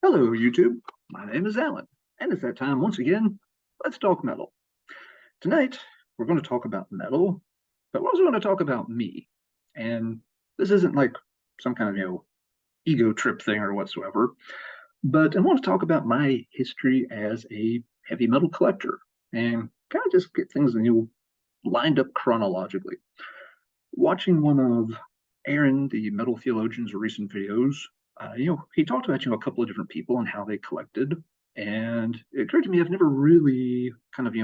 Hello, YouTube. My name is Alan, and it's that time once again. Let's talk metal. Tonight, we're going to talk about metal, but we're also going to talk about me. And this isn't like some kind of, ego trip thing or whatsoever, but I want to talk about my history as a heavy metal collector and kind of just get things, lined up chronologically. Watching one of Aaron, the metal theologian's recent videos, he talked about a couple of different people and how they collected, and it occurred to me I've never really kind of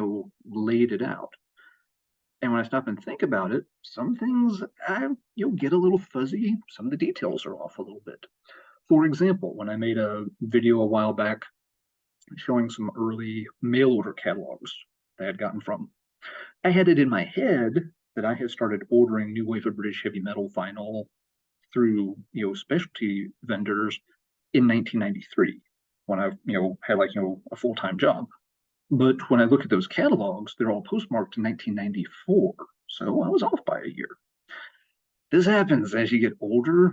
laid it out. And when I stop and think about it, some things get a little fuzzy. Some of the details are off a little bit. For example, when I made a video a while back showing some early mail order catalogs that I had gotten from, I had it in my head that I had started ordering new wave of British heavy metal vinyl through specialty vendors in 1993 when I had a full-time job. But when I look at those catalogs, they're all postmarked in 1994, so I was off by a year. This happens as you get older.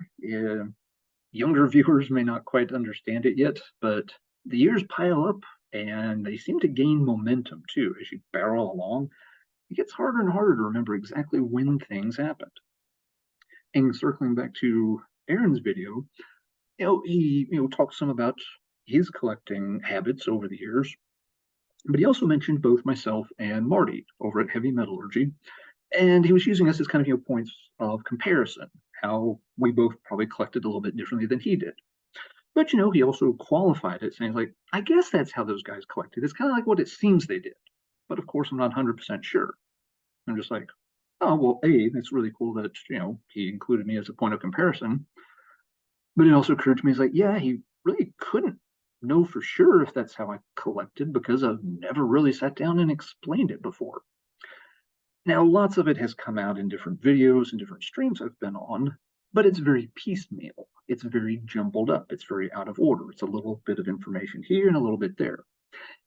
Younger viewers may not quite understand it yet, but the years pile up and they seem to gain momentum too as you barrel along. It gets harder and harder to remember exactly when things happened. And circling back to Aaron's video, he talks some about his collecting habits over the years, but he also mentioned both myself and Marty over at Heavy Metallurgy, and he was using us as kind of points of comparison, how we both probably collected a little bit differently than he did. But he also qualified it, saying like, I guess that's how those guys collected. It's kind of like what it seems they did, but of course I'm not 100% sure. I'm just like, oh, well, A, that's really cool that, he included me as a point of comparison. But it also occurred to me, it's like, yeah, he really couldn't know for sure if that's how I collected because I've never really sat down and explained it before. Now, lots of it has come out in different videos and different streams I've been on, but it's very piecemeal. It's very jumbled up. It's very out of order. It's a little bit of information here and a little bit there.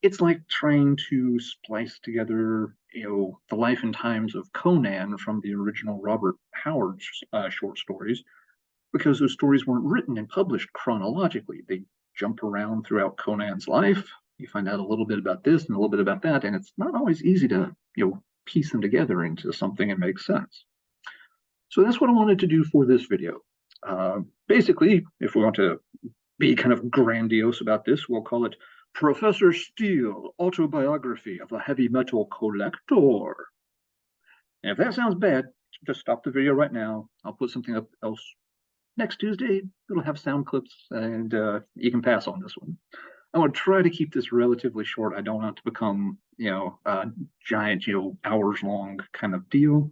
It's like trying to splice together, the life and times of Conan from the original Robert Howard short stories, because those stories weren't written and published chronologically. They jump around throughout Conan's life. You find out a little bit about this and a little bit about that, and it's not always easy to, piece them together into something that makes sense. So that's what I wanted to do for this video. Basically, if we want to be kind of grandiose about this, we'll call it Professor Steele, Autobiography of a Heavy Metal Collector. And if that sounds bad, just stop the video right now. I'll put something up else next Tuesday. It'll have sound clips, and you can pass on this one. I want to try to keep this relatively short. I don't want it to become, a giant, hours long kind of deal.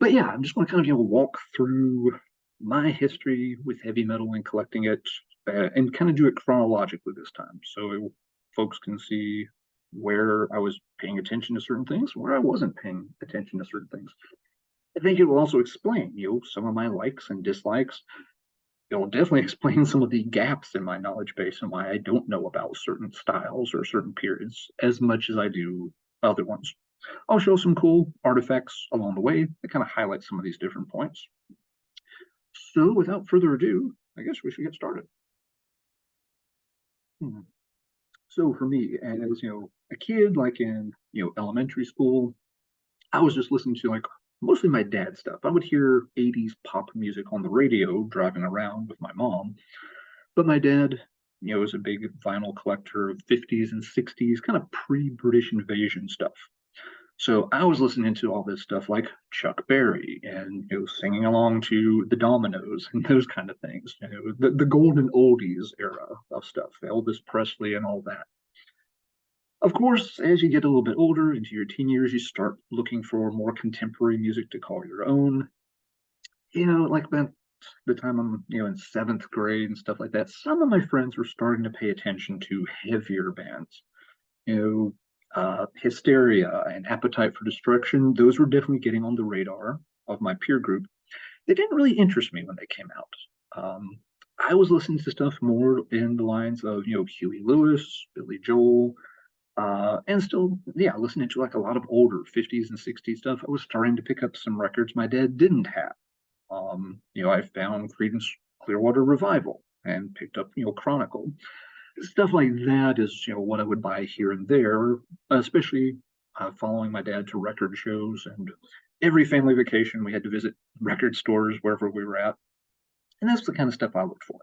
But yeah, I'm just going to kind of, walk through my history with heavy metal and collecting it, and kind of do it chronologically this time, so folks can see where I was paying attention to certain things, where I wasn't paying attention to certain things. I think it will also explain, some of my likes and dislikes. It will definitely explain some of the gaps in my knowledge base and why I don't know about certain styles or certain periods as much as I do other ones. I'll show some cool artifacts along the way that kind of highlight some of these different points. So without further ado, I guess we should get started. So for me, as a kid, like in elementary school, I was just listening to like mostly my dad's stuff. I would hear 80s pop music on the radio driving around with my mom, but my dad, was a big vinyl collector of 50s and 60s, kind of pre-British invasion stuff. So I was listening to all this stuff like Chuck Berry and singing along to the Dominoes and those kind of things. The golden oldies era of stuff, Elvis Presley and all that. Of course, as you get a little bit older into your teen years, you start looking for more contemporary music to call your own. Like about the time I'm in seventh grade and stuff like that, some of my friends were starting to pay attention to heavier bands. Hysteria and Appetite for Destruction, those were definitely getting on the radar of my peer group. They didn't really interest me when they came out. I was listening to stuff more in the lines of, Huey Lewis, Billy Joel, and still, listening to like a lot of older 50s and 60s stuff. I was starting to pick up some records my dad didn't have. I found Creedence Clearwater Revival and picked up, Chronicle. Stuff like that is, what I would buy here and there, especially following my dad to record shows. And every family vacation, we had to visit record stores wherever we were at. And that's the kind of stuff I looked for.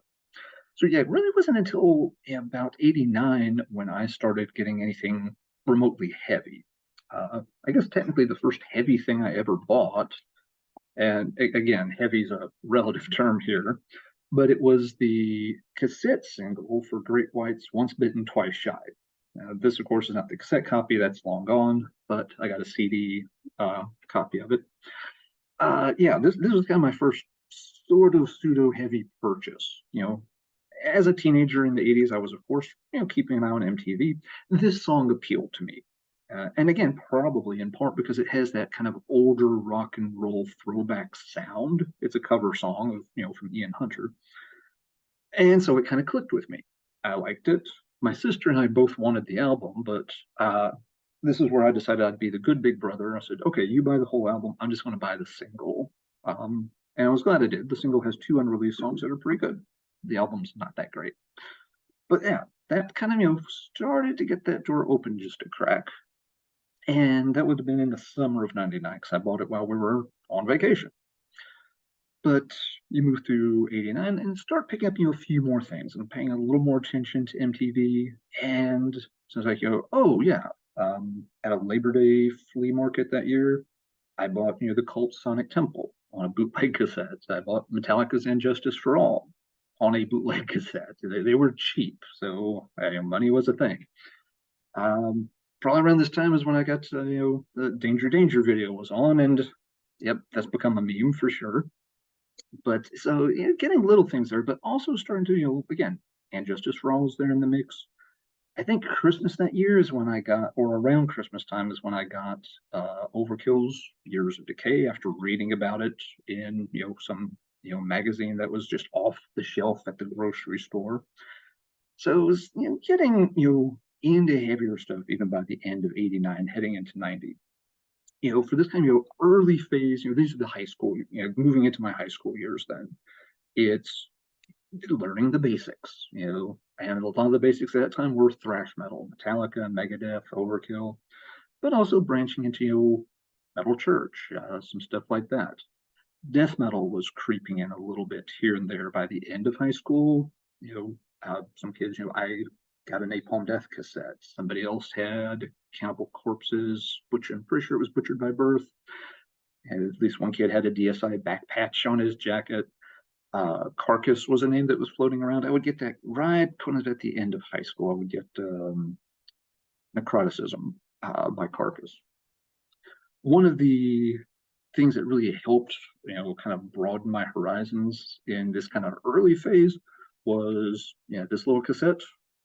So yeah, it really wasn't until about 89 when I started getting anything remotely heavy. I guess technically the first heavy thing I ever bought, and again, heavy is a relative term here, but it was the cassette single for Great White's Once Bitten, Twice Shy. This, of course, is not the cassette copy, that's long gone, but I got a CD copy of it. Yeah, this was kind of my first sort of pseudo heavy purchase. As a teenager in the 80s, I was, of course, keeping an eye on MTV. This song appealed to me. And again, probably in part because it has that kind of older rock and roll throwback sound. It's a cover song of, from Ian Hunter. And so it kind of clicked with me. I liked it. My sister and I both wanted the album, but this is where I decided I'd be the good big brother. I said, okay, you buy the whole album. I'm just going to buy the single. And I was glad I did. The single has two unreleased songs that are pretty good. The album's not that great. But yeah, that kind of, started to get that door open just a crack. And that would have been in the summer of 99 because I bought it while we were on vacation. But you move through 89 and start picking up, a few more things and paying a little more attention to MTV. And so it's like, oh, yeah, at a Labor Day flea market that year, I bought, the Cult Sonic Temple on a bootleg cassette. I bought Metallica's And Justice for All on a bootleg cassette. They were cheap, so money was a thing. Probably around this time is when I got, the Danger Danger video was on, and yep, that's become a meme for sure. But so getting little things there, but also starting to, again, And Justice for All was there in the mix. I think Christmas that year is when I got, or around Christmas time is when I got Overkill's Years of Decay after reading about it in, some, magazine that was just off the shelf at the grocery store. So it was, getting, into heavier stuff even by the end of 89, heading into 90. For this kind of, early phase, these are the high school, moving into my high school years then. It's learning the basics, and a lot of the basics at that time were thrash metal, Metallica, Megadeth, Overkill, but also branching into metal church, some stuff like that. Death metal was creeping in a little bit here and there by the end of high school. Some kids, I got a Napalm Death cassette. Somebody else had Cannibal Corpse's Butcher. I'm pretty sure it was Butchered by Birth. And at least one kid had a DSI back patch on his jacket. Carcass was a name that was floating around. I would get that right kind of at the end of high school. I would get Necroticism by Carcass. One of the things that really helped, kind of broaden my horizons in this kind of early phase was, this little cassette,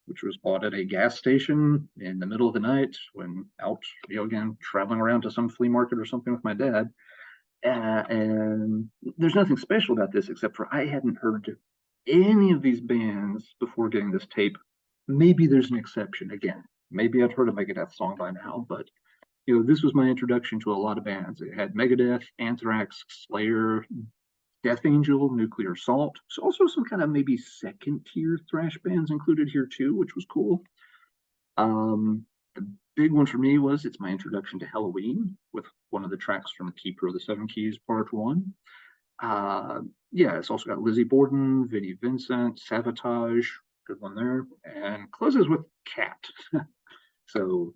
which was bought at a gas station in the middle of the night when out, again, traveling around to some flea market or something with my dad. And there's nothing special about this except for I hadn't heard any of these bands before getting this tape. Maybe there's an exception again. Maybe I've heard a Megadeth song by now, but this was my introduction to a lot of bands. It had Megadeth, Anthrax, Slayer, Death Angel, Nuclear Assault. So also some kind of maybe second tier thrash bands included here too, which was cool. The big one for me was it's my introduction to Halloween with one of the tracks from Keeper of the Seven Keys Part 1. Yeah, it's also got Lizzie Borden, Vinnie Vincent, Sabotage, good one there, and closes with Cat. So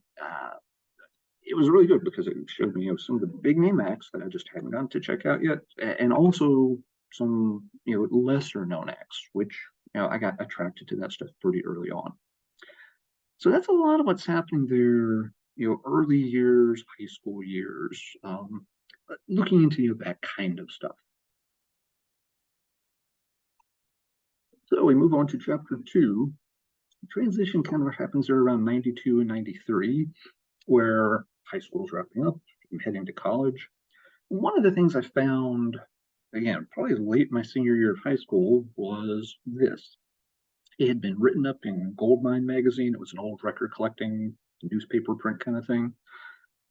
it was really good because it showed me, some of the big name acts that I just hadn't gotten to check out yet, and also some, lesser known acts, which, I got attracted to that stuff pretty early on. So that's a lot of what's happening there, early years, high school years, looking into, that kind of stuff. So we move on to chapter 2. Transition kind of happens there around 92 and 93, where high school's wrapping up, I'm heading to college. One of the things I found, again, probably late my senior year of high school, was this. It had been written up in Goldmine magazine. It was an old record collecting newspaper print kind of thing. And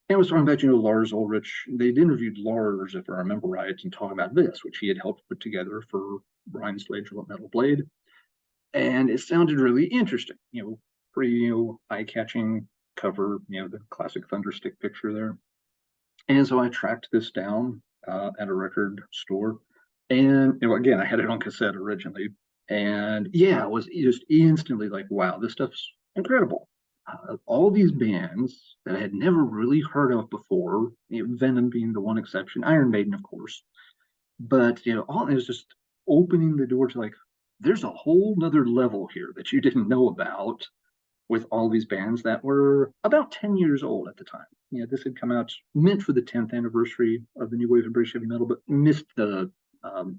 it was talking about, Lars Ulrich. They'd interviewed Lars, if I remember right, and talking about this, which he had helped put together for Brian Slade's Metal Blade. and it sounded really interesting. Pretty eye-catching cover. The classic Thunderstick picture there. And so I tracked this down at a record store, and again, I had it on cassette originally, and yeah, I was just instantly like, wow, this stuff's incredible. All these bands that I had never really heard of before, Venom being the one exception, Iron Maiden, of course, but all it was just opening the door to like, there's a whole nother level here that you didn't know about with all these bands that were about 10 years old at the time. This had come out meant for the 10th anniversary of the new wave of British heavy metal, but missed the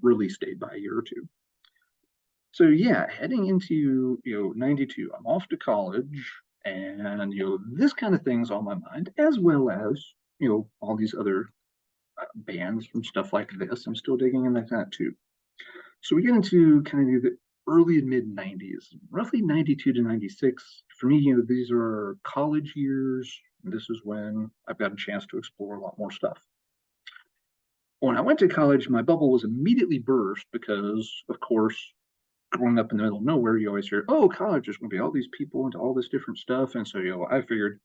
release date by a year or two. So yeah, heading into 92, I'm off to college, and this kind of thing's on my mind, as well as all these other bands from stuff like this. I'm still digging into that too. So we get into kind of the early and mid 90s, roughly 92 to 96. For me, these are college years. This is when I've got a chance to explore a lot more stuff. When I went to college, my bubble was immediately burst because, of course, growing up in the middle of nowhere, you always hear, oh, college, there's going to be all these people into all this different stuff. And so, I figured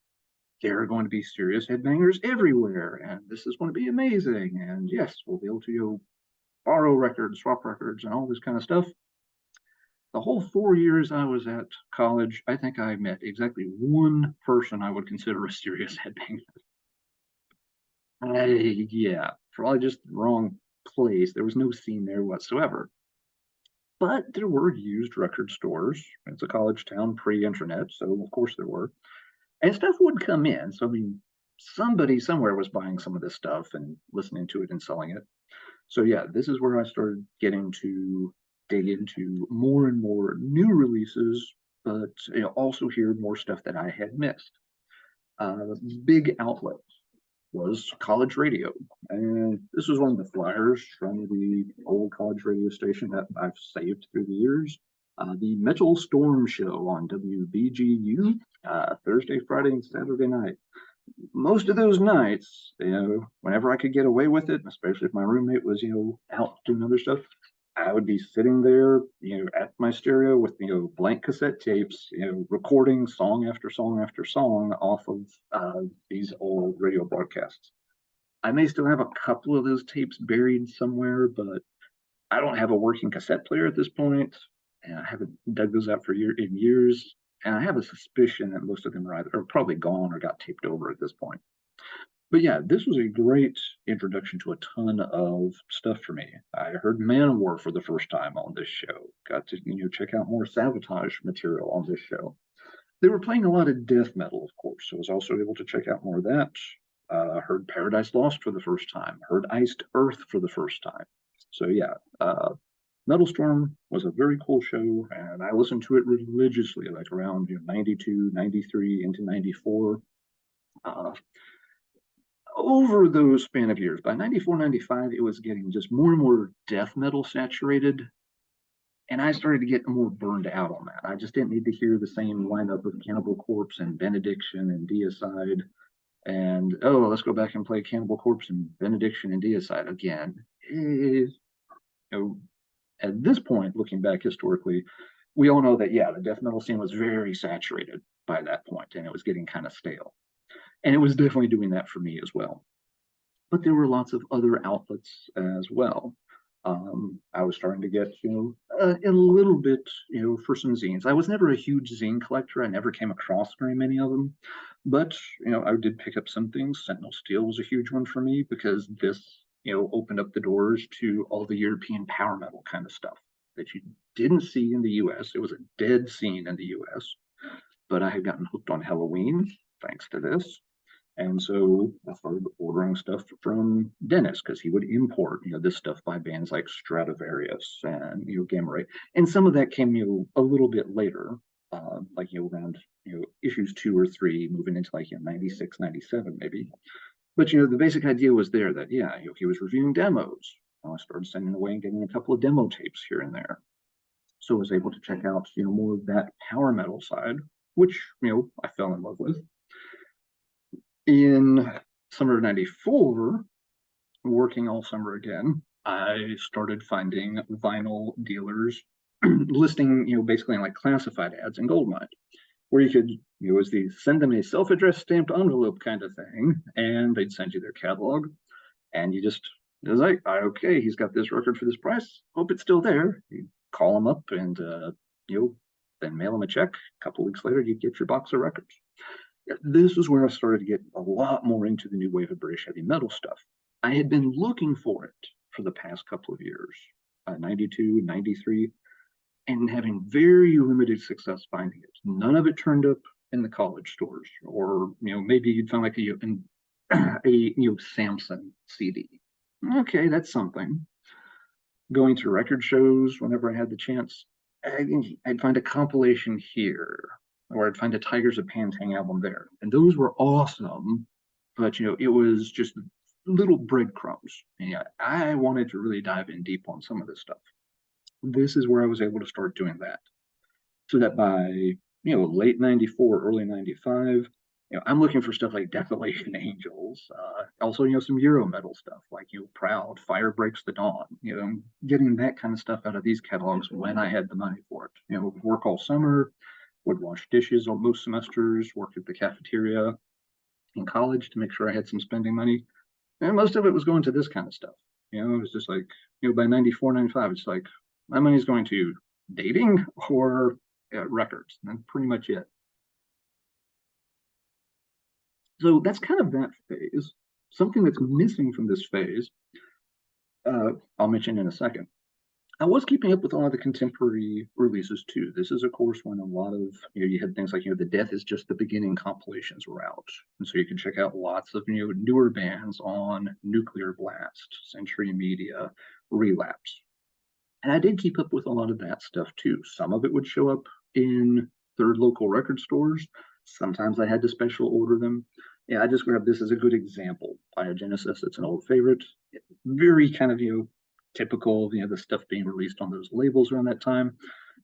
there are going to be serious headbangers everywhere. And this is going to be amazing. And yes, we'll be able to, borrow records, swap records, and all this kind of stuff. The whole 4 years I was at college, I think I met exactly one person I would consider a serious headbanger. Yeah, probably just the wrong place. There was no scene there whatsoever. But there were used record stores. It's a college town pre-internet, so of course there were. And stuff would come in. So I mean, somebody somewhere was buying some of this stuff and listening to it and selling it. So yeah, this is where I started getting to dig into more and more new releases, but also hear more stuff that I had missed. Big outlet was college radio, and this was one of the flyers from the old college radio station that I've saved through the years. The Metal Storm Show on WBGU, Thursday, Friday, and Saturday night. Most of those nights, whenever I could get away with it, especially if my roommate was, out doing other stuff, I would be sitting there, at my stereo with, blank cassette tapes, recording song after song after song off of these old radio broadcasts. I may still have a couple of those tapes buried somewhere, but I don't have a working cassette player at this point, and I haven't dug those out for years. And I have a suspicion that most of them are probably gone or got taped over at this point. But yeah, this was a great introduction to a ton of stuff for me. I heard Manowar for the first time on this show. Got to check out more Sabotage material on this show. They were playing a lot of death metal, of course, so I was also able to check out more of that. Heard Paradise Lost for the first time. Heard Iced Earth for the first time. So yeah, Metal Storm was a very cool show, and I listened to it religiously, like around 92, 93 into 94. Uh, Over those span of years, by 94, 95, it was getting just more and more death metal saturated. And I started to get more burned out on that. I just didn't need to hear the same lineup of Cannibal Corpse and Benediction and Deicide. And oh, let's go back and play Cannibal Corpse and Benediction and Deicide again. At this point, looking back historically, we all know that, yeah, the death metal scene was very saturated by that point, and it was getting kind of stale. And it was definitely doing that for me as well. But there were lots of other outlets as well. I was starting to get, a little bit, for some zines. I was never a huge zine collector. I never came across very many of them, but I did pick up some things. Sentinel Steel was a huge one for me because this, opened up the doors to all the European power metal kind of stuff that you didn't see in the U.S. It was a dead scene in the U.S., but I had gotten hooked on Halloween thanks to this. And so I started ordering stuff from Dennis because he would import, this stuff by bands like Stradivarius and Gamma Ray. And some of that came, a little bit later, like around issues 2 or 3, moving into like 96, 97 maybe. But the basic idea was there that he was reviewing demos. I started sending away and getting a couple of demo tapes here and there. So I was able to check out more of that power metal side, which I fell in love with. In summer of 94, working all summer again, I started finding vinyl dealers listing, basically like classified ads in Goldmine, where you could, as the send them a self-addressed stamped envelope kind of thing, and they'd send you their catalog, and it was like, okay, he's got this record for this price. Hope it's still there. You call him up and then mail him a check. A couple weeks later, you get your box of records. This is where I started to get a lot more into the new wave of British heavy metal stuff. I had been looking for it for the past couple of years, 92, 93, and having very limited success finding it. None of it turned up in the college stores, or maybe you'd find like a Samson CD. Okay, that's something. Going to record shows whenever I had the chance, I'd find a compilation here, or I'd find a Tigers of Pantang album there, and those were awesome. But it was just little breadcrumbs. And yeah, I wanted to really dive in deep on some of this stuff. This is where I was able to start doing that. So that by late '94, early '95, I'm looking for stuff like Desolation Angels, also some Euro metal stuff like Proud, Fire Breaks the Dawn. Getting that kind of stuff out of these catalogs when I had the money for it. Work all summer, would wash dishes on most semesters, work at the cafeteria in college to make sure I had some spending money, and most of it was going to this kind of stuff. It was just like by '94, '95, it's like my money's going to dating or records. And that's pretty much it. So that's kind of that phase. Something that's missing from this phase, I'll mention in a second. I was keeping up with a lot of the contemporary releases too. This is, of course, when a lot of you had things like the Death is Just the Beginning compilations were out, and so you can check out lots of newer bands on Nuclear Blast, Century Media, Relapse, and I did keep up with a lot of that stuff too. Some of it would show up in third local record stores. Sometimes I had to special order them. Yeah, I just grabbed this as a good example. Biogenesis, it's an old favorite. Very kind of, typical of, the stuff being released on those labels around that time.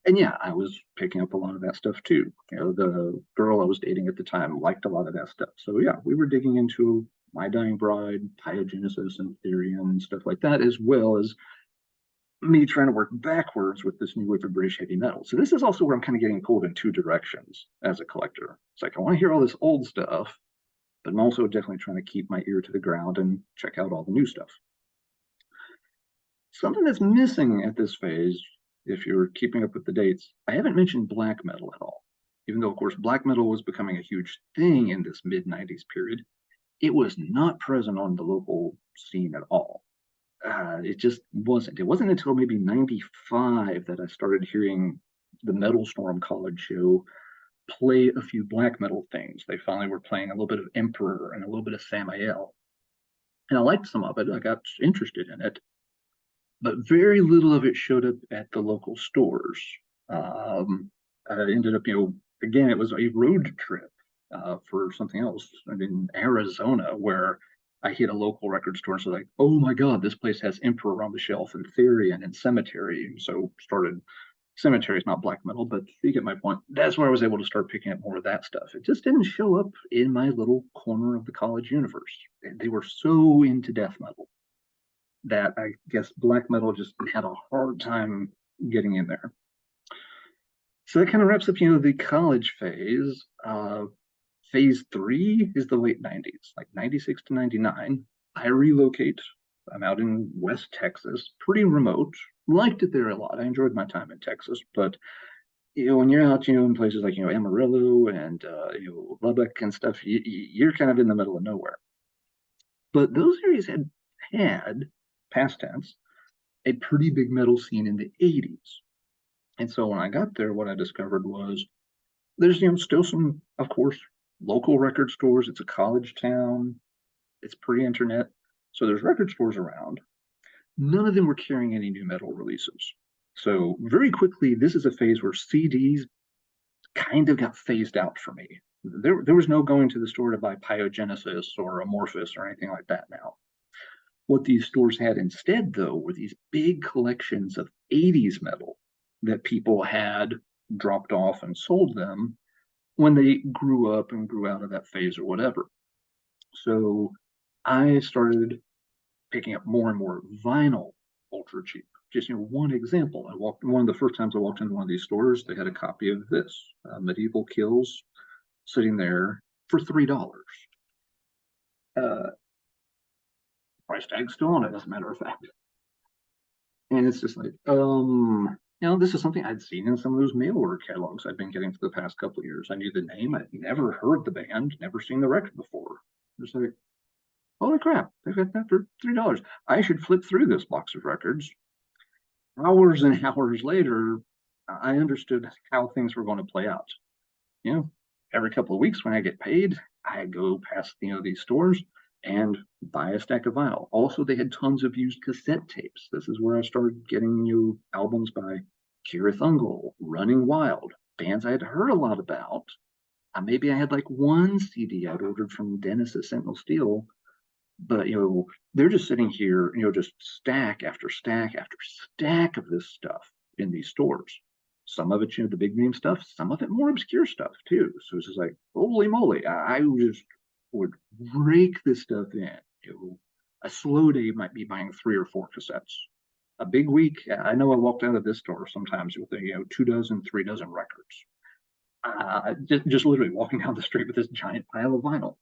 And yeah, I was picking up a lot of that stuff too. The girl I was dating at the time liked a lot of that stuff. So yeah, we were digging into My Dying Bride, Biogenesis, and Ethereum and stuff like that, as well as me trying to work backwards with this new wave of British heavy metal. So this is also where I'm kind of getting pulled in two directions as a collector. It's like I want to hear all this old stuff, but I'm also definitely trying to keep my ear to the ground and check out all the new stuff. Something that's missing at this phase, if you're keeping up with the dates, I haven't mentioned black metal at all. Even though, of course, black metal was becoming a huge thing in this mid 90s period, it was not present on the local scene at all. It just wasn't. It wasn't until maybe '95 that I started hearing the Metal Storm College show play a few black metal things. They finally were playing a little bit of Emperor and a little bit of Samael. And I liked some of it. I got interested in it. But very little of it showed up at the local stores. I ended up, again, it was a road trip for something else. I mean, Arizona, where I hit a local record store and so like, oh my God, this place has Emperor on the shelf and Therion and Cemetery. And so started Cemetery is not black metal, but you get my point. That's where I was able to start picking up more of that stuff. It just didn't show up in my little corner of the college universe. They were so into death metal that I guess black metal just had a hard time getting in there. So that kind of wraps up, the college phase. Phase three is the late '90s, like '96 to '99. I relocate. I'm out in West Texas, pretty remote. Liked it there a lot. I enjoyed my time in Texas, but when you're out, in places like Amarillo and Lubbock and stuff, you're kind of in the middle of nowhere. But those areas had past tense, a pretty big metal scene in the '80s. And so when I got there, what I discovered was there's still some, of course, local record stores. It's a college town. It's pre-internet, so there's record stores around. None of them were carrying any new metal releases. So very quickly, this is a phase where CDs kind of got phased out for me. There was no going to the store to buy Pyogenesis or Amorphous or anything like that now. What these stores had instead, though, were these big collections of '80s metal that people had dropped off and sold them when they grew up and grew out of that phase or whatever. So I started picking up more and more vinyl ultra cheap. just one example. I walked one of the first times I walked into one of these stores. They had a copy of this Medieval Kills sitting there for $3. Uh, Price tag's still on it, as a matter of fact. And it's just like, this is something I'd seen in some of those mail order catalogs I've been getting for the past couple of years. I knew the name. I'd never heard the band, never seen the record before. Just like, holy crap, they've got that for $3. I should flip through this box of records. Hours and hours later, I understood how things were going to play out. Every couple of weeks when I get paid, I go past these stores and buy a stack of vinyl. Also, they had tons of used cassette tapes. This is where I started getting new albums by Kira Thungal, Running Wild, bands I had heard a lot about. Maybe I had like one CD I'd ordered from Dennis at Sentinel Steel, but they're just sitting here, just stack after stack after stack of this stuff in these stores. Some of it, the big name stuff, some of it more obscure stuff too. So it's just like, holy moly, I just would rake this stuff in. A slow day might be buying 3 or 4 cassettes. A big week, I know I walked out of this store sometimes with 2 dozen, 3 dozen records. Just literally walking down the street with this giant pile of vinyl.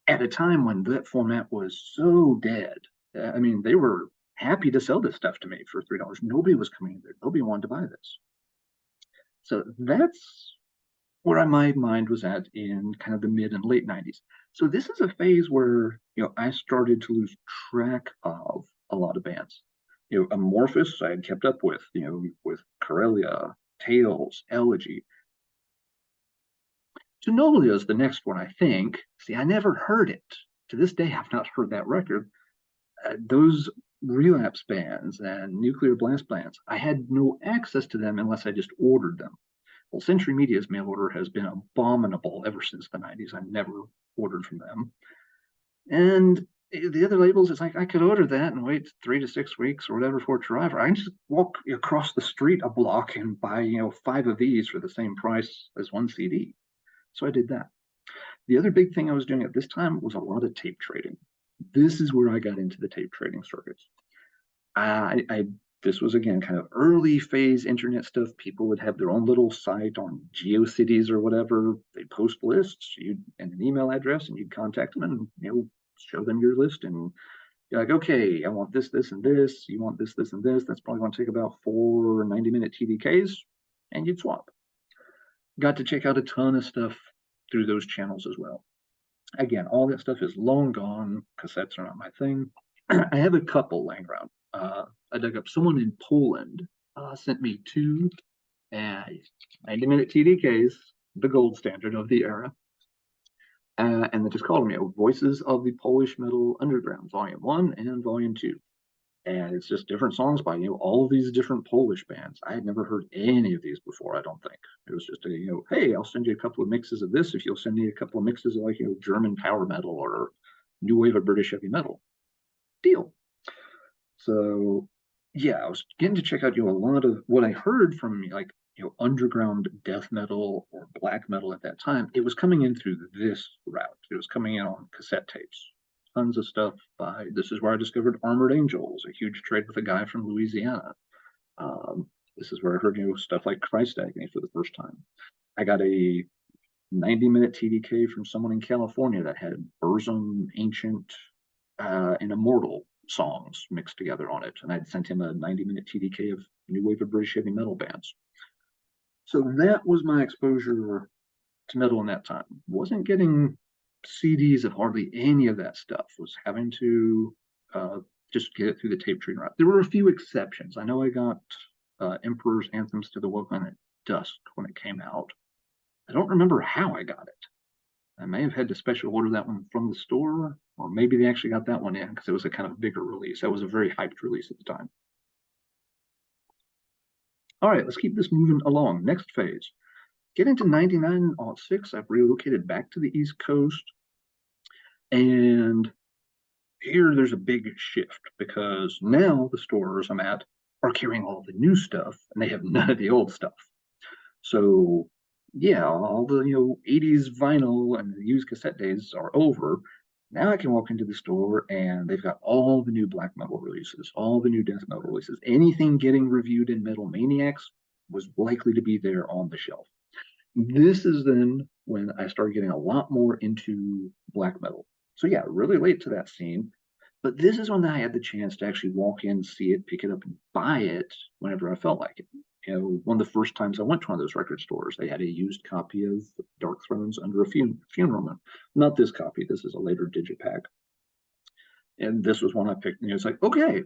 At a time when that format was so dead, I mean, they were happy to sell this stuff to me for $3. Nobody was coming in there. Nobody wanted to buy this. So that's where my mind was at in kind of the mid and late 90s. So this is a phase where, I started to lose track of a lot of bands. Amorphous, I had kept up with, with Corellia, Tales, Elegy. Genolia is the next one, I think. See, I never heard it. To this day, I've not heard that record. Those relapse bands and nuclear blast bands, I had no access to them unless I just ordered them. Well, Century Media's mail order has been abominable ever since the 90s. I never ordered from them. And the other labels, it's like I could order that and wait 3 to 6 weeks or whatever for it to arrive. I can just walk across the street a block and buy 5 of these for the same price as one CD. So I did that. The other big thing I was doing at this time was a lot of tape trading. This is where I got into the tape trading circuits. This was, again, kind of early phase internet stuff. People would have their own little site on GeoCities or whatever. They'd post lists, and an email address, and you'd contact them and show them your list. And you're like, okay, I want this, this, and this. You want this, this, and this. That's probably going to take about 4 90-minute TDKs, and you'd swap. Got to check out a ton of stuff through those channels as well. Again, all that stuff is long gone. Cassettes are not my thing. I have a couple laying around. I dug up someone in Poland, sent me 2 90-minute TDKs, the gold standard of the era. And they just called them, Voices of the Polish Metal Underground, Volume 1 and Volume 2. And it's just different songs by, all of these different Polish bands. I had never heard any of these before, I don't think. It was just hey, I'll send you a couple of mixes of this if you'll send me a couple of mixes of German power metal or new wave of British heavy metal. Deal. So yeah, I was getting to check out, a lot of what I heard from underground death metal or black metal at that time. It was coming in through this route. It was coming in on cassette tapes. Tons of stuff by, this is where I discovered Armored Angels, a huge trade with a guy from Louisiana. This is where I heard, stuff like Christ Agony for the first time. I got a 90-minute TDK from someone in California that had Burzum, Ancient, and Immortal songs mixed together on it. And I'd sent him a 90-minute TDK of new wave of British heavy metal bands. So that was my exposure to metal in that time. Wasn't getting CDs of hardly any of that stuff. Was having to just get it through the tape trading route. There were a few exceptions. I know I got Emperor's Anthems to the Woke at Dusk when it came out. I don't remember how I got it. I may have had to special order that one from the store, or maybe they actually got that one in because it was a kind of bigger release. That was a very hyped release at the time. All right, let's keep this moving along. Next phase. Get into 99-06, I've relocated back to the East Coast. And here there's a big shift because now the stores I'm at are carrying all the new stuff and they have none of the old stuff. So yeah, all the 80s vinyl and the used cassette days are over. Now I can walk into the store and they've got all the new black metal releases, all the new death metal releases. Anything getting reviewed in Metal Maniacs was likely to be there on the shelf. This is then when I started getting a lot more into black metal. So yeah, really late to that scene. But this is when I had the chance to actually walk in, see it, pick it up, and buy it whenever I felt like it. One of the first times I went to one of those record stores, they had a used copy of Dark Thrones under a funeral. Not this copy. This is a later digipack. And this was one I picked. And it's like, okay,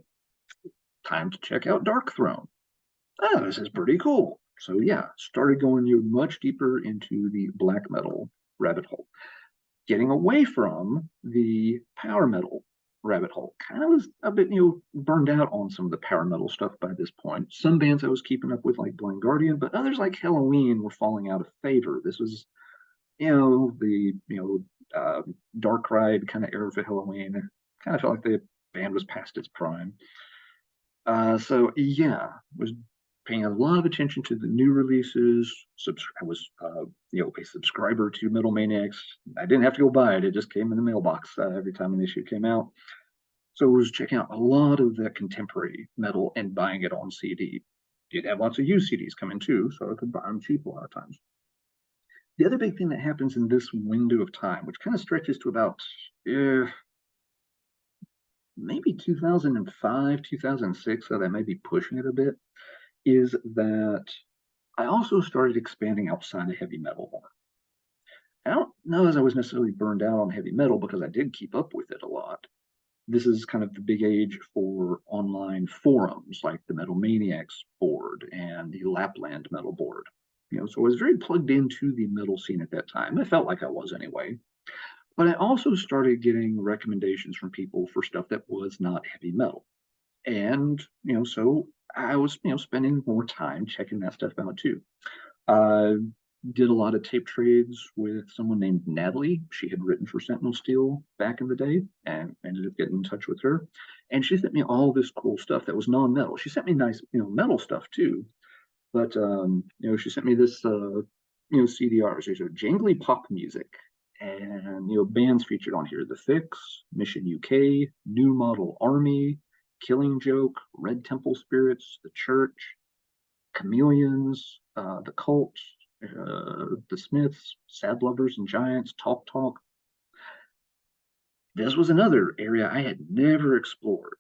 time to check out Dark Throne. Oh, this is pretty cool. So yeah, started going much deeper into the black metal rabbit hole, getting away from the power metal rabbit hole. Kind of was a bit, burned out on some of the power metal stuff by this point. Some bands I was keeping up with, like Blind Guardian, but others like Halloween were falling out of favor. This was, the dark ride kind of era for Halloween. Kind of felt like the band was past its prime. So yeah, was paying a lot of attention to the new releases. I was, a subscriber to Metal Maniacs. I didn't have to go buy it; it just came in the mailbox every time an issue came out. So I was checking out a lot of the contemporary metal and buying it on CD. Did have lots of used CDs coming too, so I could buy them cheap a lot of times. The other big thing that happens in this window of time, which kind of stretches to about maybe 2005, 2006, so that may be pushing it a bit, is that I also started expanding outside of heavy metal. I don't know as I was necessarily burned out on heavy metal because I did keep up with it a lot. This is kind of the big age for online forums like the Metal Maniacs board and the Lapland Metal board. So I was very plugged into the metal scene at that time. I felt like I was anyway. But I also started getting recommendations from people for stuff that was not heavy metal. And, so I was, spending more time checking that stuff out too. Uh, did a lot of tape trades with someone named Natalie. She had written for Sentinel Steel back in the day and ended up getting in touch with her. And she sent me all this cool stuff that was non-metal. She sent me nice, metal stuff too. But she sent me this CDRs. There's a jangly pop music. And bands featured on here: The Fix, Mission UK, New Model Army, Killing Joke, Red Temple Spirits, The Church, Chameleons, The Cult, The Smiths, Sad Lovers and Giants, Talk Talk. This was another area I had never explored.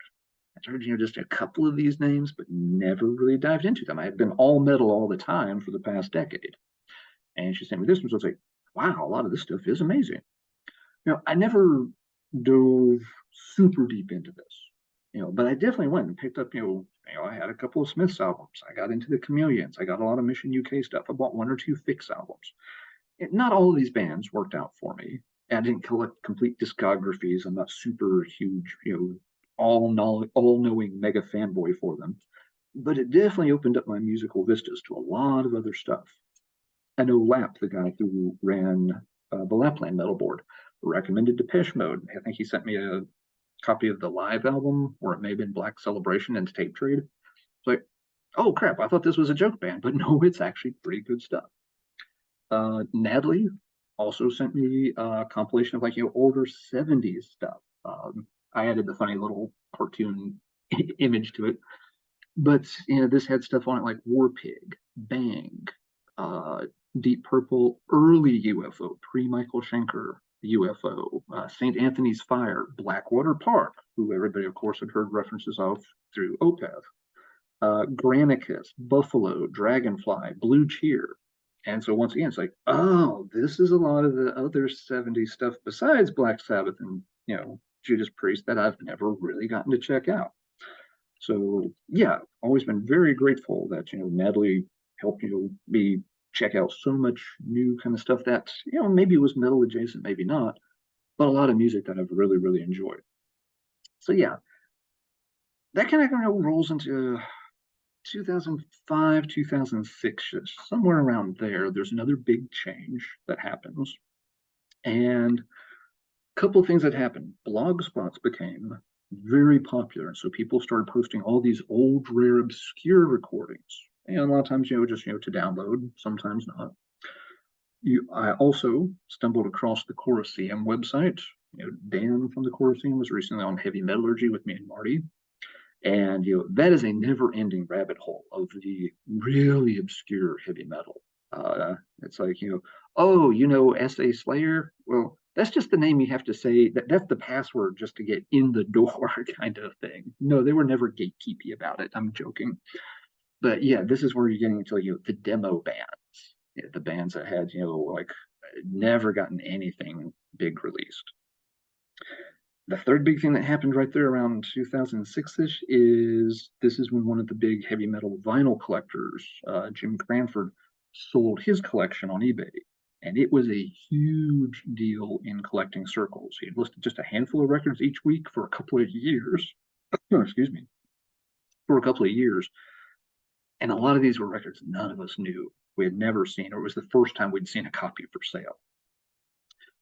I heard, just a couple of these names, but never really dived into them. I had been all metal all the time for the past decade. And she sent me this one, so I was like, wow, a lot of this stuff is amazing. I never dove super deep into this, but I definitely went and picked up, I had a couple of Smiths albums. I got into the Chameleons. I got a lot of Mission UK stuff. I bought one or two Fix albums. Not all of these bands worked out for me. I didn't collect complete discographies. I'm not super huge, all-knowing mega fanboy for them. But it definitely opened up my musical vistas to a lot of other stuff. I know Lap, the guy who ran the Lapland Metal Board, recommended Depeche Mode. I think he sent me a copy of the live album, or it may have been Black Celebration and tape trade. It's like, oh crap, I thought this was a joke band, but no, it's actually pretty good stuff. Natalie also sent me a compilation of older 70s stuff. I added the funny little cartoon image to it. But this had stuff on it like War Pig, Bang, Deep Purple, early UFO, pre-Michael Schenker UFO, St. Anthony's Fire, Blackwater Park, who everybody, of course, had heard references of through Opeth, Granicus, Buffalo, Dragonfly, Blue Cheer. And so once again, it's like, oh, this is a lot of the other 70s stuff besides Black Sabbath and, Judas Priest that I've never really gotten to check out. So yeah, always been very grateful that, Natalie helped, me check out so much new kind of stuff that, maybe was metal adjacent, maybe not, but a lot of music that I've really, really enjoyed. So yeah, that kind of rolls into 2005, 2006, somewhere around there. There's another big change that happens. And a couple of things that happened. Blog spots became very popular. So people started posting all these old, rare, obscure recordings. And a lot of times, just, to download, sometimes not. I also stumbled across the Colosseum website, Dan from the core scene was recently on heavy metallurgy with me and Marty. And that is a never-ending rabbit hole of the really obscure heavy metal. It's like oh, S.A. Slayer. Well, that's just the name you have to say. That's the password just to get in the door, kind of thing. No, they were never gatekeepy about it. I'm joking, but yeah, this is where you're getting into the demo bands, the bands that had like never gotten anything big released. The third big thing that happened right there around 2006-ish is this is when one of the big heavy metal vinyl collectors, Jim Cranford, sold his collection on eBay. And it was a huge deal in collecting circles. He listed just a handful of records each week for a couple of years. Excuse me, for a couple of years. And a lot of these were records none of us knew. We had never seen, or it was the first time we'd seen a copy for sale.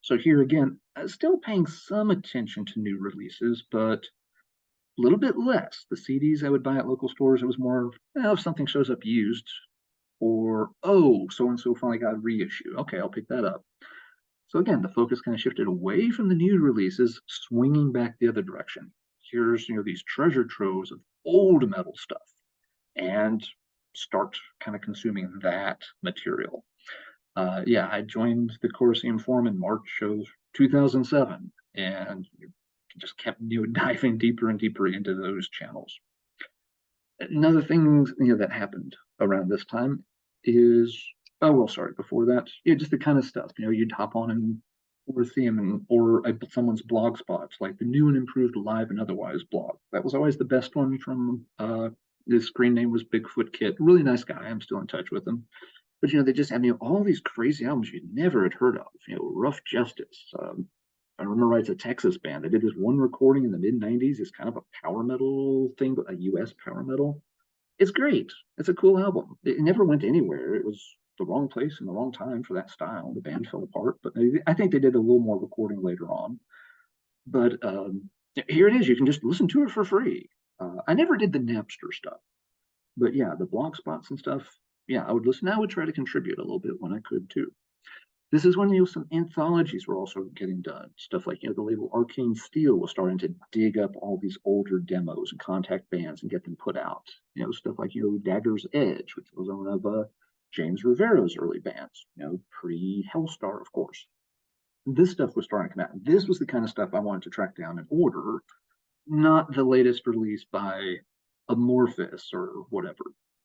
So here again, still paying some attention to new releases, but a little bit less. The CDs I would buy at local stores, it was more, if something shows up used, or, oh, so and so finally got a reissue. Okay, I'll pick that up. So again, the focus kind of shifted away from the new releases, swinging back the other direction. Here's, these treasure troves of old metal stuff, and start kind of consuming that material. Yeah, I joined the Colosseum Forum in March of 2007, and just kept diving deeper and deeper into those channels. Another thing that happened around this time is before that, just the kind of stuff you'd hop on and or see them or someone's blog spots like the new and improved live and otherwise blog. That was always the best one from his screen name was Bigfoot Kit. Really nice guy. I'm still in touch with him. But they just have all these crazy albums you never had heard of. Rough Justice. I remember right, it's a Texas band. They did this one recording in the mid '90s. It's kind of a power metal thing, but a U.S. power metal. It's great. It's a cool album. It never went anywhere. It was the wrong place and the wrong time for that style. The band fell apart, but I think they did a little more recording later on. But here it is. You can just listen to it for free. I never did the Napster stuff, but yeah, the blog spots and stuff. Yeah, I would listen. I would try to contribute a little bit when I could too. This is when some anthologies were also getting done. Stuff like the label Arcane Steel was starting to dig up all these older demos and contact bands and get them put out. Stuff like Dagger's Edge, which was one of James Rivera's early bands. Pre Hellstar, of course. This stuff was starting to come out. This was the kind of stuff I wanted to track down and order, not the latest release by Amorphous or whatever.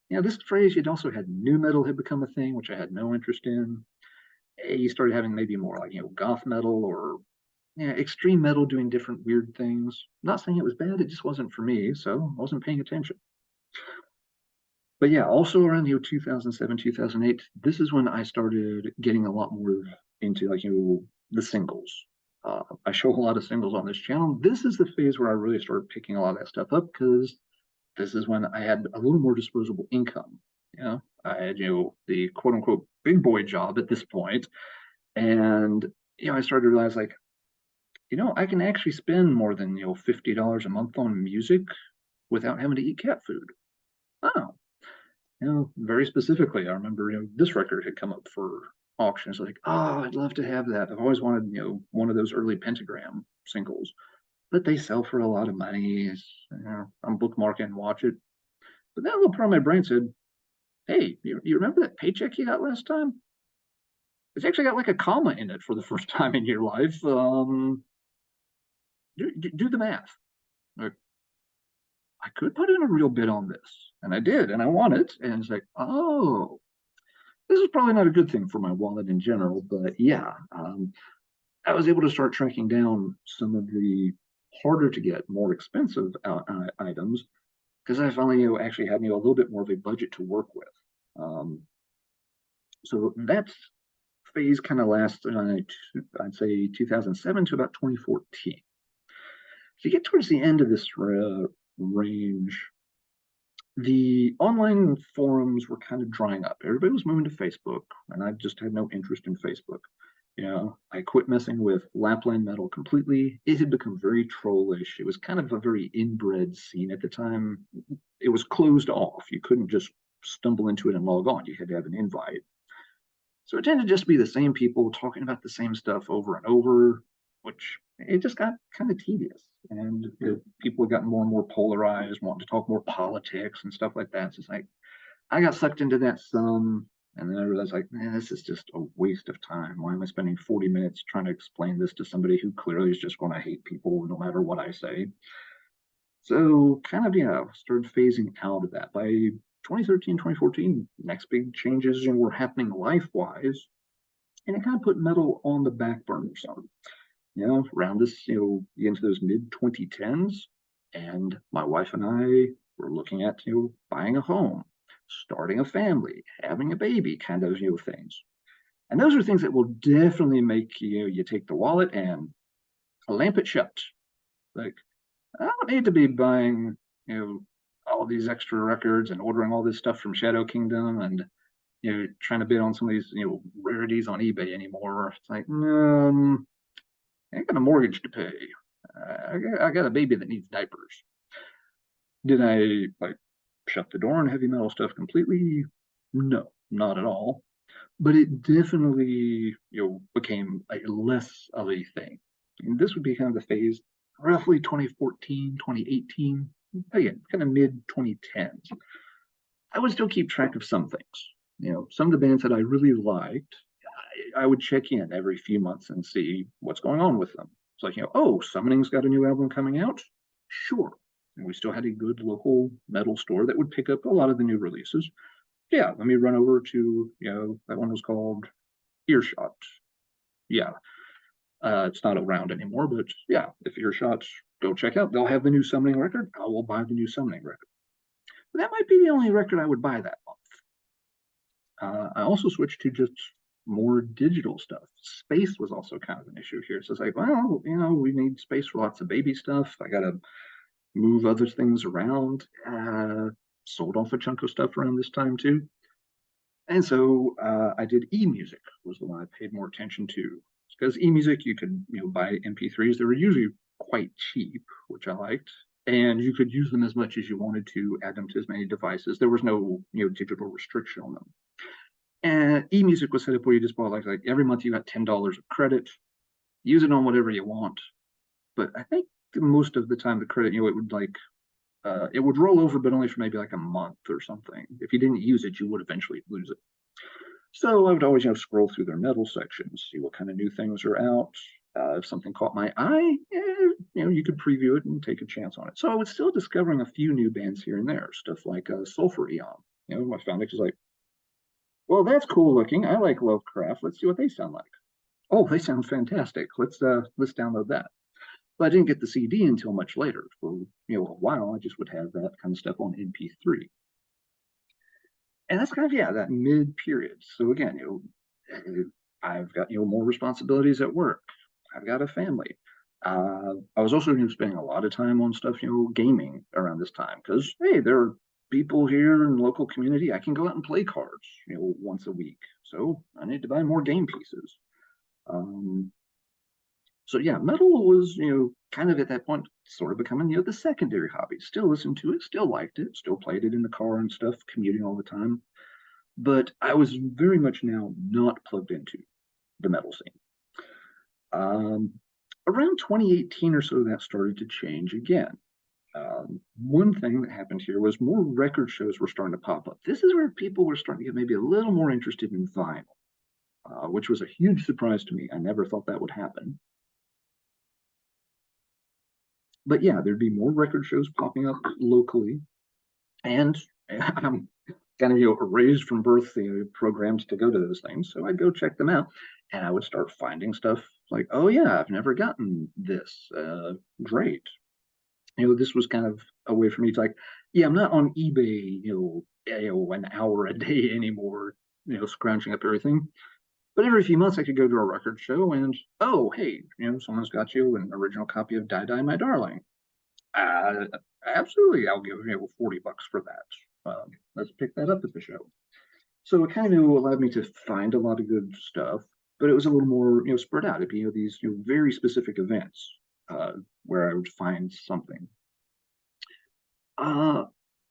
This phrase, you'd also had new metal had become a thing, which I had no interest in. You started having maybe more like goth metal or extreme metal doing different weird things. Not saying it was bad, it just wasn't for me, so I wasn't paying attention. But yeah, also around 2007, 2008, this is when I started getting a lot more into the singles. I show a lot of singles on this channel. This is the phase where I really started picking a lot of that stuff up because this is when I had a little more disposable income. I had the quote unquote big boy job at this point, and I started to realize like, I can actually spend more than $50 a month on music without having to eat cat food. Oh, very specifically, I remember this record had come up for auction. It's like, oh, I'd love to have that. I've always wanted one of those early Pentagram singles, but they sell for a lot of money. I'm bookmarking and watch it. But that little part of my brain said, hey, you remember that paycheck you got last time? It's actually got like a comma in it for the first time in your life. Do the math. Like, I could put in a real bid on this, and I did, and I won it. And it's like, oh, this is probably not a good thing for my wallet in general, but yeah, I was able to start tracking down some of the harder to get, more expensive items because I finally actually had a little bit more of a budget to work with. So that phase kind of lasts, I'd say 2007 to about 2014. So you get towards the end of this range, the online forums were kind of drying up. Everybody was moving to Facebook, and I just had no interest in Facebook. I quit messing with Lapland Metal completely. It had become very trollish. It was kind of a very inbred scene at the time. It was closed off. You couldn't just stumble into it and log on. You had to have an invite. So it tended to just be the same people talking about the same stuff over and over. which it just got kind of tedious. And people have gotten more and more polarized, wanting to talk more politics and stuff like that. So it's like I got sucked into that some, and then I realized like, man, this is just a waste of time. Why am I spending 40 minutes trying to explain this to somebody who clearly is just going to hate people no matter what I say? So kind of, yeah, started phasing out of that. By 2013, 2014, next big changes were happening life-wise, and it kind of put metal on the back burner some. Around this, into those mid 2010s, and my wife and I were looking at, buying a home, starting a family, having a baby, kind of, things. And those are things that will definitely make you take the wallet and lamp it shut. Like, I don't need to be buying, all these extra records and ordering all this stuff from Shadow Kingdom and trying to bid on some of these rarities on eBay anymore. It's like, I got a mortgage to pay. I got a baby that needs diapers. Did I like shut the door on heavy metal stuff completely? No, not at all. But it definitely became like less of a thing. And this would be kind of the phase roughly 2014, 2018, again, kind of mid 2010s. I would still keep track of some things. Some of the bands that I really liked, I would check in every few months and see what's going on with them. It's like, oh, Summoning's got a new album coming out. Sure. And we still had a good local metal store that would pick up a lot of the new releases. Yeah, let me run over to, that one was called Earshot. Yeah. It's not around anymore, but yeah, if Earshot, go check out. They'll have the new Summoning record. I will buy the new Summoning record. But that might be the only record I would buy that month. I also switched to just more digital stuff. Space was also kind of an issue here. So it's like, well, we need space for lots of baby stuff. I got to move other things around. Sold off a chunk of stuff around this time too. And so I did e-music was the one I paid more attention to. Because e-music, you could buy MP3s. They were usually quite cheap, which I liked. And you could use them as much as you wanted to, add them to as many devices. There was no digital restriction on them. And e-music was set up where you just bought like every month you got $10 of credit, use it on whatever you want. But I think most of the time the credit, it would roll over, but only for maybe like a month or something. If you didn't use it, you would eventually lose it. So I would always scroll through their metal sections, see what kind of new things are out. If something caught my eye, you could preview it and take a chance on it. So I was still discovering a few new bands here and there, stuff like Sulfur Eon. I found it was like, well, that's cool looking. I like Lovecraft. Let's see what they sound like. Oh, they sound fantastic. Let's download that. But I didn't get the CD until much later. For a while, I just would have that kind of stuff on MP3. And that's kind of that mid period. So again, I've got more responsibilities at work. I've got a family. I was also spending a lot of time on stuff, gaming around this time because hey, there are people here in the local community. I can go out and play cards, once a week. So I need to buy more game pieces. So yeah, metal was, kind of at that point sort of becoming, the secondary hobby. Still listened to it, still liked it, still played it in the car and stuff, commuting all the time. But I was very much now not plugged into the metal scene. Around 2018 or so, that started to change again. One thing that happened here was more record shows were starting to pop up. This is where people were starting to get maybe a little more interested in vinyl, which was a huge surprise to me. I never thought that would happen. But yeah, there'd be more record shows popping up locally. And I'm kind of raised from birth, programmed to go to those things. So I'd go check them out, and I would start finding stuff like, oh yeah, I've never gotten this. Great. This was kind of a way for me to like, yeah, I'm not on eBay, an hour a day anymore, scrounging up everything. But every few months I could go to a record show and, oh, hey, someone's got you an original copy of Die Die My Darling. Uh, Absolutely, I'll give 40 bucks for that. Let's pick that up at the show. So it kind of allowed me to find a lot of good stuff, but it was a little more spread out. It'd be these very specific events where I would find something.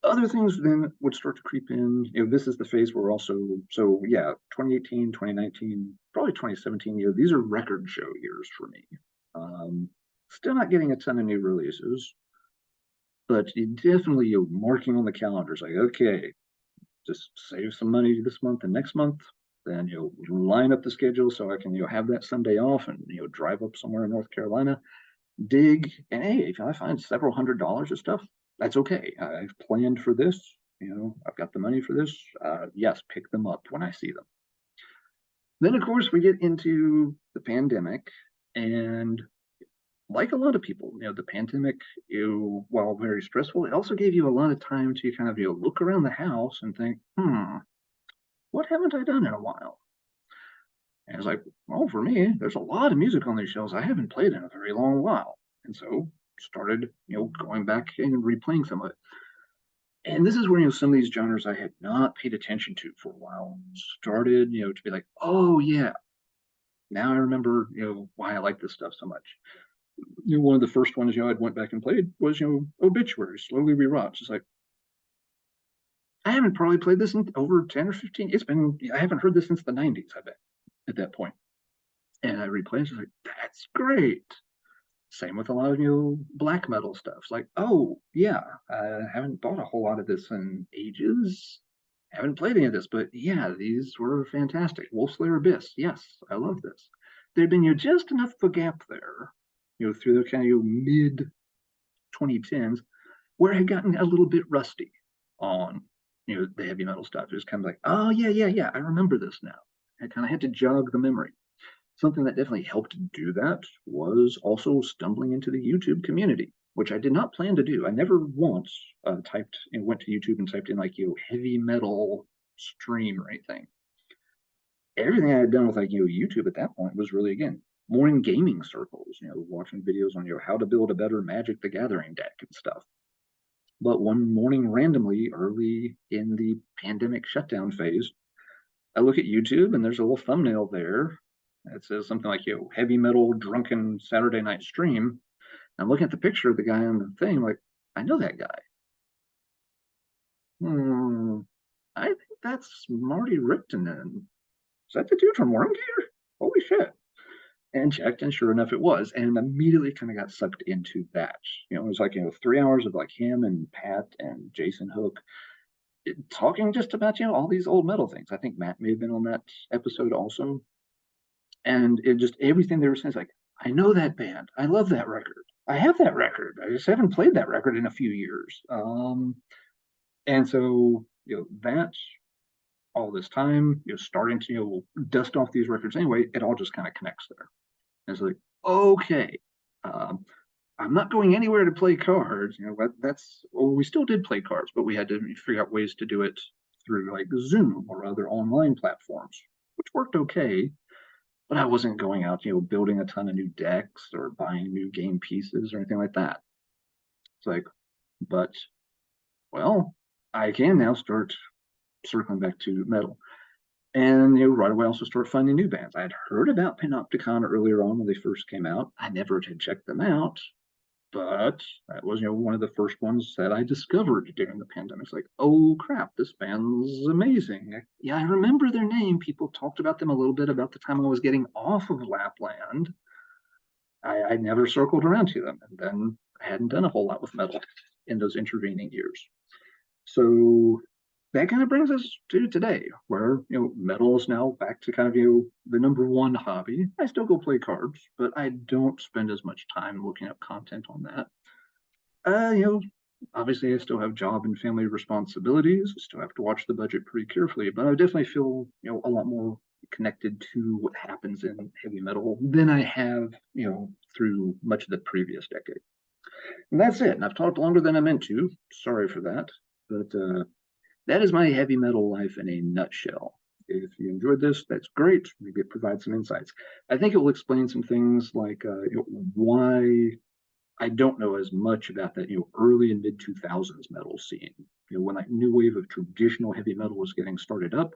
Other things then would start to creep in. This is the phase where also, so yeah, 2018, 2019, probably 2017, these are record show years for me. Um, Still not getting a ton of new releases, but you definitely you're marking on the calendars like, okay, just save some money this month and next month. Then line up the schedule so I can have that Sunday off and drive up somewhere in North Carolina, dig, and hey, if I find several $100s of stuff, that's okay. I've planned for this. I've got the money for this. Yes, pick them up when I see them. Then, of course, we get into the pandemic, and like a lot of people, the pandemic, while very stressful, it also gave you a lot of time to kind of look around the house and think, what haven't I done in a while? And it's like, well, for me, there's a lot of music on these shelves I haven't played in a very long while, and so started going back and replaying some of it. And this is where some of these genres I had not paid attention to for a while started to be like, oh yeah, now I remember why I like this stuff so much. One of the first ones I went back and played was Obituary, Slowly We Rot. It's like I haven't probably played this in over 10 or 15. I haven't heard this since the 90s, I bet, at that point. And I replayed it, it's like, that's great. Same with a lot of black metal stuff. It's like, oh yeah, I haven't bought a whole lot of this in ages. Haven't played any of this, but yeah, these were fantastic. Wolfslayer Abyss, yes, I love this. There'd been just enough of a gap there, through the kind of mid 2010s, where I had gotten a little bit rusty on the heavy metal stuff. It was kind of like, oh yeah, I remember this now. I kind of had to jog the memory. Something that definitely helped do that was also stumbling into the YouTube community, which I did not plan to do. I never once typed and went to YouTube and typed in like heavy metal stream or anything. Everything I had done with like YouTube at that point was really again more in gaming circles, watching videos on how to build a better Magic the Gathering deck and stuff. But one morning, randomly, early in the pandemic shutdown phase, I look at YouTube and there's a little thumbnail there that says something like, heavy metal drunken Saturday night stream. I'm looking at the picture of the guy on the thing, like, I know that guy. I think that's Marty Riptonen. Is that the dude from Wormgear? Holy shit. And checked, and sure enough, it was. And immediately kind of got sucked into that. It was like, 3 hours of like him and Pat and Jason Hook talking just about, all these old metal things. I think Matt may have been on that episode also. And it just everything they were saying is like, I know that band. I love that record. I have that record. I just haven't played that record in a few years. And so, that's all this time, starting to, dust off these records anyway, it all just kind of connects there. And it's like, okay, um, I'm not going anywhere to play cards. We still did play cards, but we had to figure out ways to do it through like Zoom or other online platforms, which worked okay. But I wasn't going out, building a ton of new decks or buying new game pieces or anything like that. It's like, but well, I can now start circling back to metal. And right away also start finding new bands. I had heard about Panopticon earlier on when they first came out. I never had checked them out, but that was one of the first ones that I discovered during the pandemic. It's like, oh crap, this band's amazing. Yeah, I remember their name. People talked about them a little bit about the time I was getting off of Lapland. I never circled around to them, and then I hadn't done a whole lot with metal in those intervening years. So that kind of brings us to today, where metal is now back to kind of the number one hobby. I still go play cards, but I don't spend as much time looking up content on that. Obviously I still have job and family responsibilities. I still have to watch the budget pretty carefully, but I definitely feel a lot more connected to what happens in heavy metal than I have through much of the previous decade. And that's it. And I've talked longer than I meant to. Sorry for that, but that is my heavy metal life in a nutshell. If you enjoyed this, that's great. Maybe it provides some insights. I think it will explain some things like why I don't know as much about that early and mid 2000s metal scene. When that new wave of traditional heavy metal was getting started up,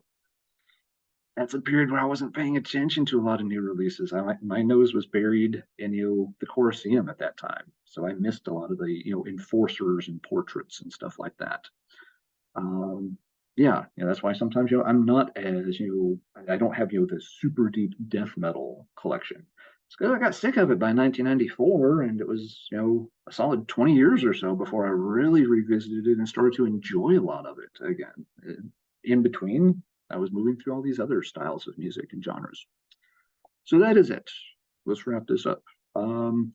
that's a period where I wasn't paying attention to a lot of new releases. My nose was buried in the Colosseum at that time, so I missed a lot of the enforcers and portraits and stuff like that. Yeah, that's why sometimes I'm not as I don't have the super deep death metal collection. It's because I got sick of it by 1994, and it was, a solid 20 years or so before I really revisited it and started to enjoy a lot of it again. In between, I was moving through all these other styles of music and genres. So that is it. Let's wrap this up. Um,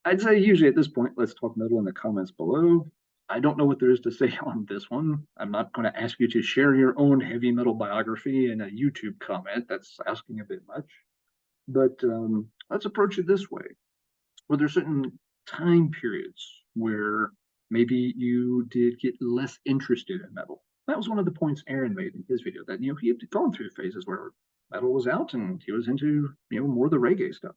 I'd say usually at this point, let's talk metal in the comments below. I don't know what there is to say on this one. I'm not going to ask you to share your own heavy metal biography in a YouTube comment. That's asking a bit much. But let's approach it this way. Were there certain time periods where maybe you did get less interested in metal? That was one of the points Aaron made in his video, that he had gone through phases where metal was out and he was into more of the reggae stuff.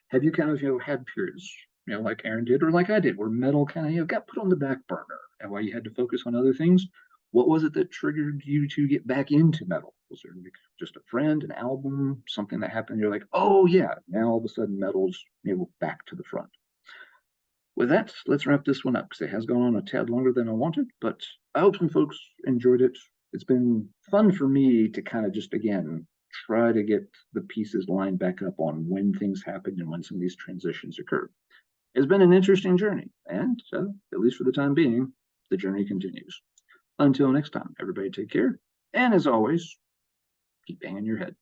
Have you kind of had periods like Aaron did or like I did, where metal kind of got put on the back burner and why you had to focus on other things? What was it that triggered you to get back into metal? Was there just a friend, an album, something that happened? You're like, oh yeah, now all of a sudden metal's back to the front. With that, let's wrap this one up because it has gone on a tad longer than I wanted, but I hope some folks enjoyed it. It's been fun for me to kind of just again try to get the pieces lined back up on when things happen and when some of these transitions occur. It's been an interesting journey, and at least for the time being, the journey continues. Until next time, everybody take care, and as always, keep banging your head.